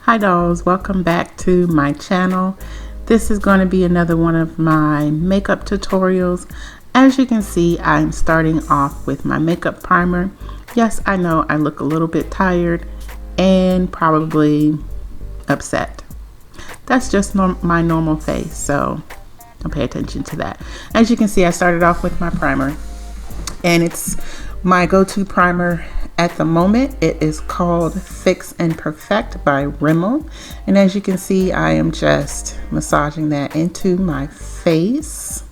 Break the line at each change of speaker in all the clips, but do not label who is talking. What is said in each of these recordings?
Hi dolls, welcome back to my channel. This is going to be another one of my makeup tutorials. As you can see, I'm starting off with my makeup primer. Yes, I know I look a little bit tired and probably upset. That's just my normal face, so don't pay attention to that. As you can see, I started off with my primer, and it's my go-to primer at the moment. It is called Fix and Perfect by Rimmel, and as you can see, I am just massaging that into my face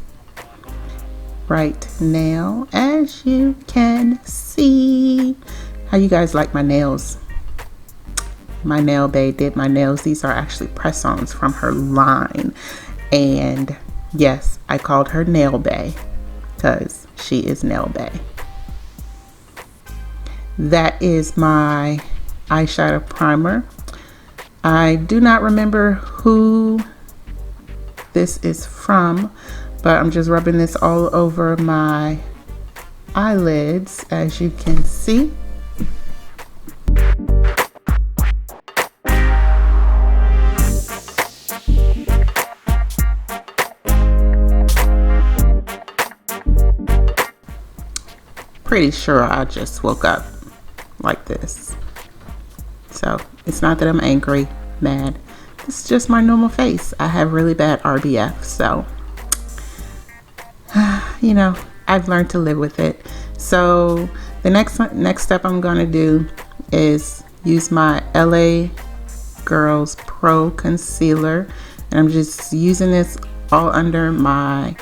right now. As you can see, how you guys like my nails? My nail bae did my nails. These are actually press-ons from her line, and yes, I called her nail bae because she is nail bae. That is my eyeshadow primer. I do not remember who this is from, but I'm just rubbing this all over my eyelids, as you can see. Pretty sure I just woke up like this, so it's not that I'm angry, mad. It's just my normal face. I have really bad RBF, so you know, I've learned to live with it. So the next step I'm gonna do is use my LA Girls Pro Concealer, and I'm just using this all under my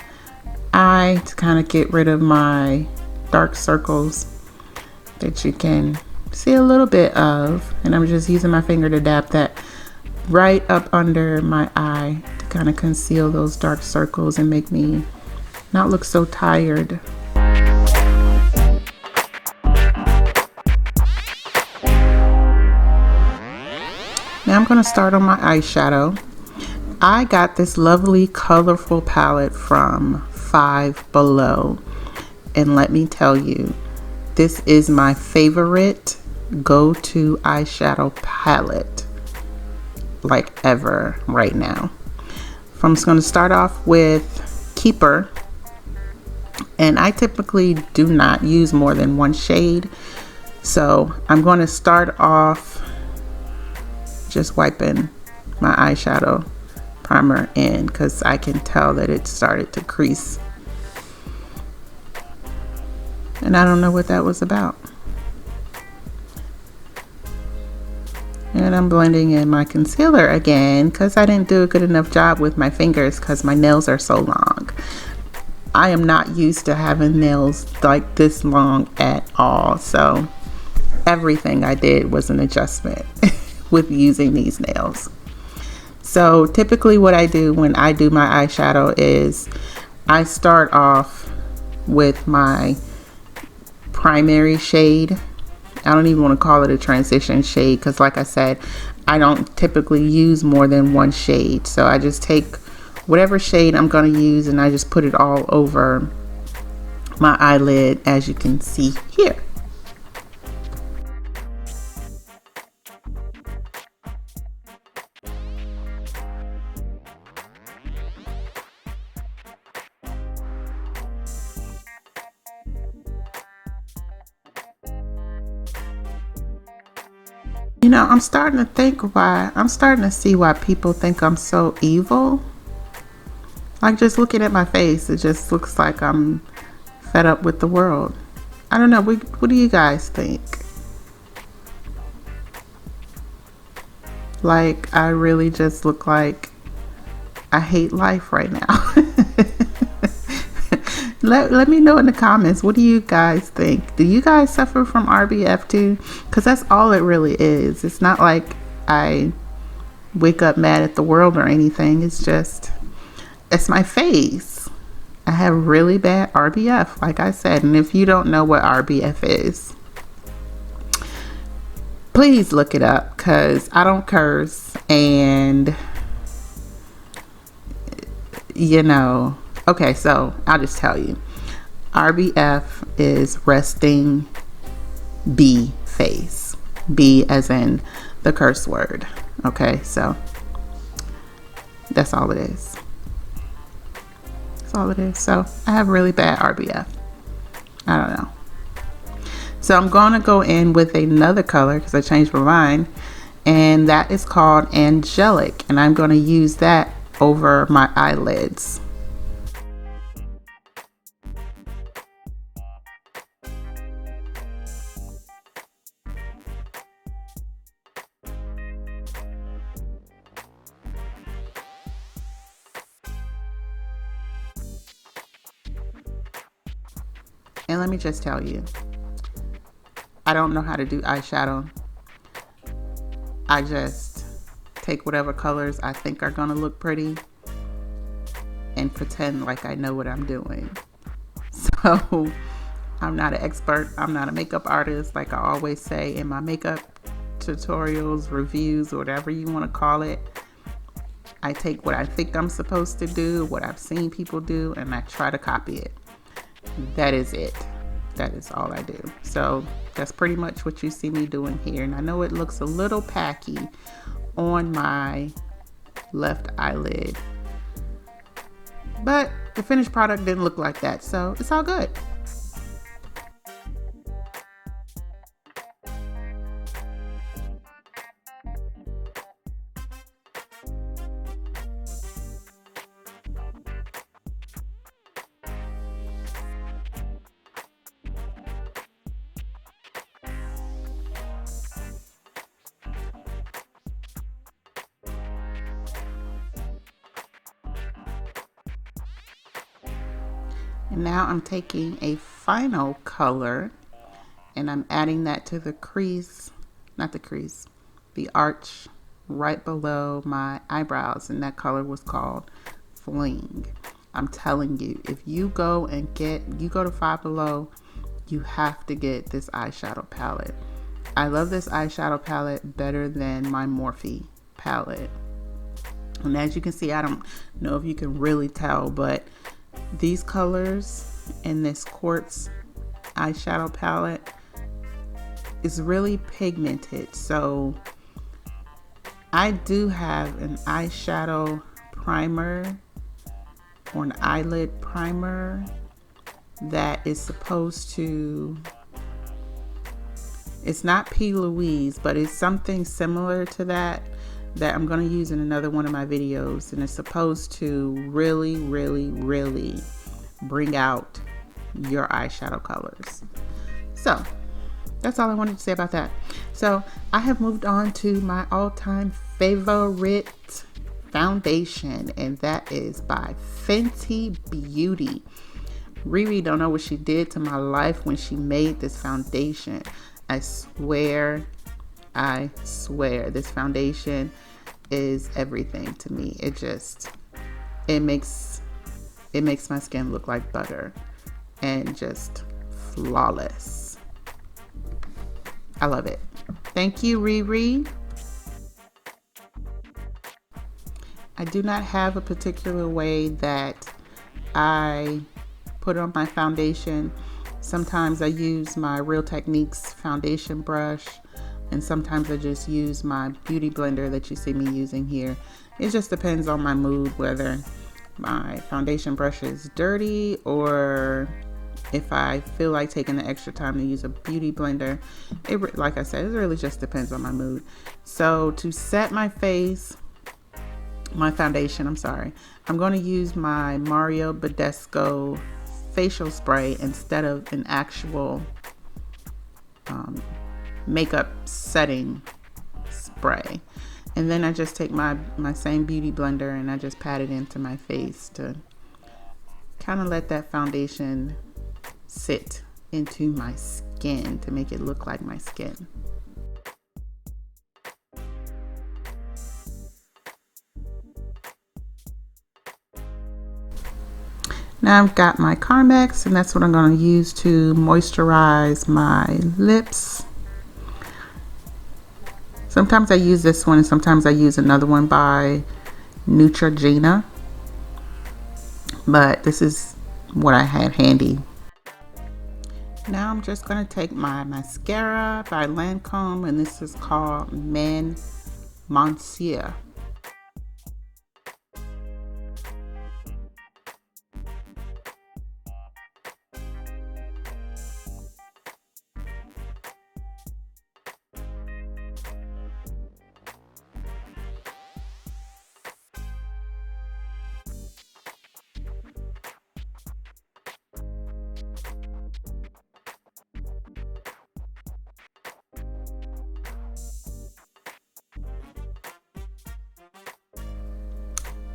eye to kind of get rid of my dark circles that you can see a little bit of, and I'm just using my finger to dab that right up under my eye to kind of conceal those dark circles and make me not look so tired. Now I'm going to start on my eyeshadow. I got this lovely colorful palette from Five Below, and let me tell you, this is my favorite go-to eyeshadow palette like ever right now. I'm just going to start off with Keeper, and I typically do not use more than one shade, so I'm going to start off just wiping my eyeshadow primer in because I can tell that it started to crease, and I don't know what that was about. And I'm blending in my concealer again because I didn't do a good enough job with my fingers because my nails are so long. I am not used to having nails like this long at all, so everything I did was an adjustment with using these nails. So typically what I do when I do my eyeshadow is I start off with my primary shade. I don't even want to call it a transition shade because, like I said, I don't typically use more than one shade. So I just take whatever shade I'm going to use and I just put it all over my eyelid, as you can see here. You know, I'm starting to see why people think I'm so evil. Like, just looking at my face, it just looks like I'm fed up with the world. I don't know, what do you guys think? Like, I really just look like I hate life right now. Let me know in the comments, what do you guys think? Do you guys suffer from RBF too? Because that's all it really is. It's not like I wake up mad at the world or anything. It's just, it's my face. I have really bad RBF, like I said. And if you don't know what RBF is, please look it up because I don't curse. And, you know, okay, so I'll just tell you. RBF is resting bee face. B as in the curse word. Okay, so that's all it is. That's all it is. So I have really bad RBF. I don't know. So I'm going to go in with another color because I changed my mind, and that is called Angelic, and I'm going to use that over my eyelids. And let me just tell you, I don't know how to do eyeshadow. I just take whatever colors I think are gonna look pretty and pretend like I know what I'm doing. So I'm not an expert. I'm not a makeup artist, like I always say in my makeup tutorials, reviews, or whatever you want to call it. I take what I think I'm supposed to do, what I've seen people do, and I try to copy it. That is it. That is all I do. So that's pretty much what you see me doing here. And I know it looks a little packy on my left eyelid, but the finished product didn't look like that, so it's all good. And now I'm taking a final color and I'm adding that to the crease, not the crease, the arch right below my eyebrows, and that color was called Fling. I'm telling you, if you go to Five Below, you have to get this eyeshadow palette. I love this eyeshadow palette better than my Morphe palette. And as you can see, I don't know if you can really tell, but these colors in this quartz eyeshadow palette is really pigmented. So I do have an eyeshadow primer or an eyelid primer that is supposed to, it's not P. Louise, but it's something similar to that I'm going to use in another one of my videos, and it's supposed to really bring out your eyeshadow colors. So that's all I wanted to say about that. So I have moved on to my all-time favorite foundation, and that is by Fenty Beauty. Riri don't know what she did to my life when she made this foundation. I swear this foundation is everything to me. It makes my skin look like butter and just flawless. I love it. Thank you, Riri. I do not have a particular way that I put on my foundation. Sometimes I use my Real Techniques foundation brush, and sometimes I just use my beauty blender that you see me using here. It just depends on my mood, whether my foundation brush is dirty or if I feel like taking the extra time to use a beauty blender. Like I said, it really just depends on my mood. So to set my foundation, I'm going to use my Mario Badescu facial spray instead of an actual makeup setting spray. And then I just take my same beauty blender and I just pat it into my face to kind of let that foundation sit into my skin to make it look like my skin. Now I've got my Carmex, and that's what I'm going to use to moisturize my lips. Sometimes I use this one and sometimes I use another one by Neutrogena, but this is what I had handy. Now I'm just going to take my mascara by Lancome, and this is called Men Monsieur.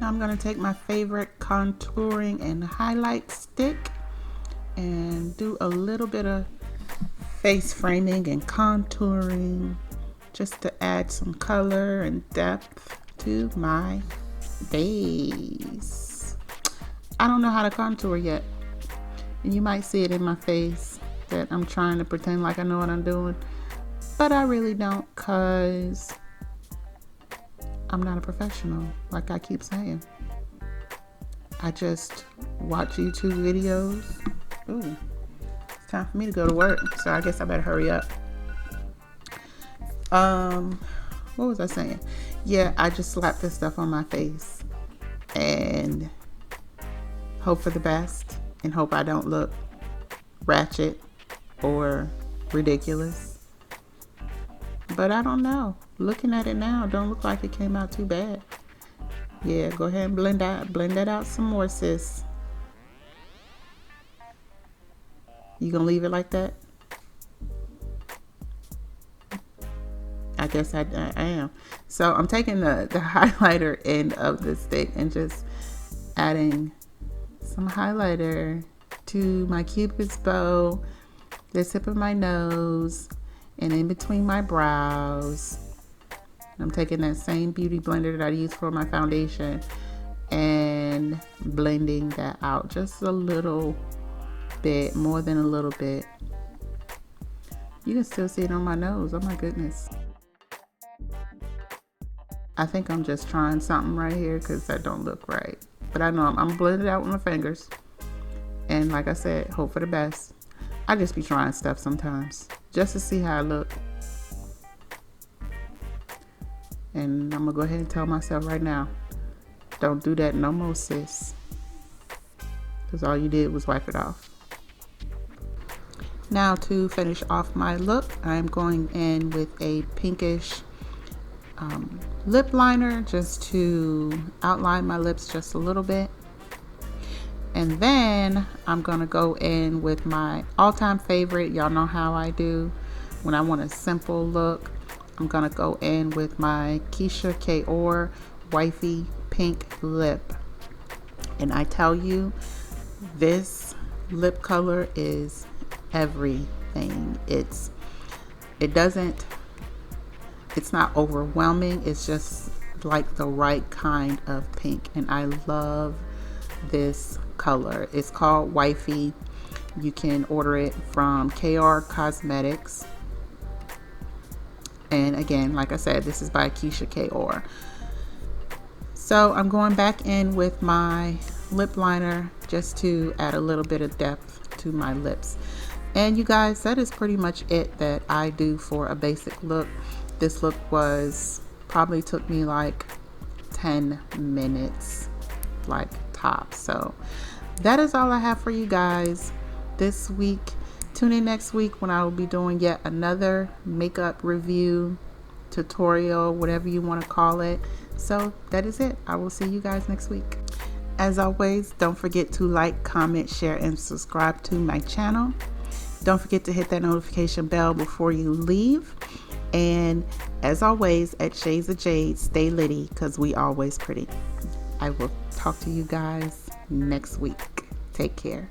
Now I'm going to take my favorite contouring and highlight stick and do a little bit of face framing and contouring just to add some color and depth to my face. I don't know how to contour yet, and you might see it in my face that I'm trying to pretend like I know what I'm doing, but I really don't, because I'm not a professional, like I keep saying. I just watch YouTube videos. Ooh, it's time for me to go to work, so I guess I better hurry up. What was I saying? Yeah, I just slap this stuff on my face and hope for the best and hope I don't look ratchet or ridiculous. But I don't know. Looking at it now, don't look like it came out too bad. Yeah, go ahead and blend that out some more, sis. You gonna leave it like that? I guess I am. So I'm taking the highlighter end of the stick and just adding some highlighter to my Cupid's bow, the tip of my nose, and in between my brows. I'm taking that same beauty blender that I use for my foundation and blending that out just a little bit, more than a little bit. You can still see it on my nose. Oh my goodness. I think I'm just trying something right here because that don't look right. But I know I'm blending it out with my fingers. And like I said, hope for the best. I just be trying stuff sometimes just to see how I look. And I'm gonna go ahead and tell myself right now, don't do that no more, sis. Because all you did was wipe it off. Now to finish off my look, I'm going in with a pinkish lip liner just to outline my lips just a little bit. And then I'm gonna go in with my all-time favorite. Y'all know how I do when I want a simple look. I'm gonna go in with my Keisha Kaur Wifey Pink Lip. And I tell you, this lip color is everything. It's not overwhelming. It's just like the right kind of pink. And I love this color. It's called Wifey. You can order it from KR Cosmetics. And again, like I said, this is by Keisha Kaur. So I'm going back in with my lip liner just to add a little bit of depth to my lips. And you guys, that is pretty much it that I do for a basic look. This look probably took me like 10 minutes, like top. So that is all I have for you guys this week. Tune in next week when I will be doing yet another makeup review, tutorial, whatever you want to call it. So that is it. I will see you guys next week. As always, don't forget to like, comment, share, and subscribe to my channel. Don't forget to hit that notification bell before you leave. And as always, at Shades of Jade, stay litty because we always pretty. I will talk to you guys next week. Take care.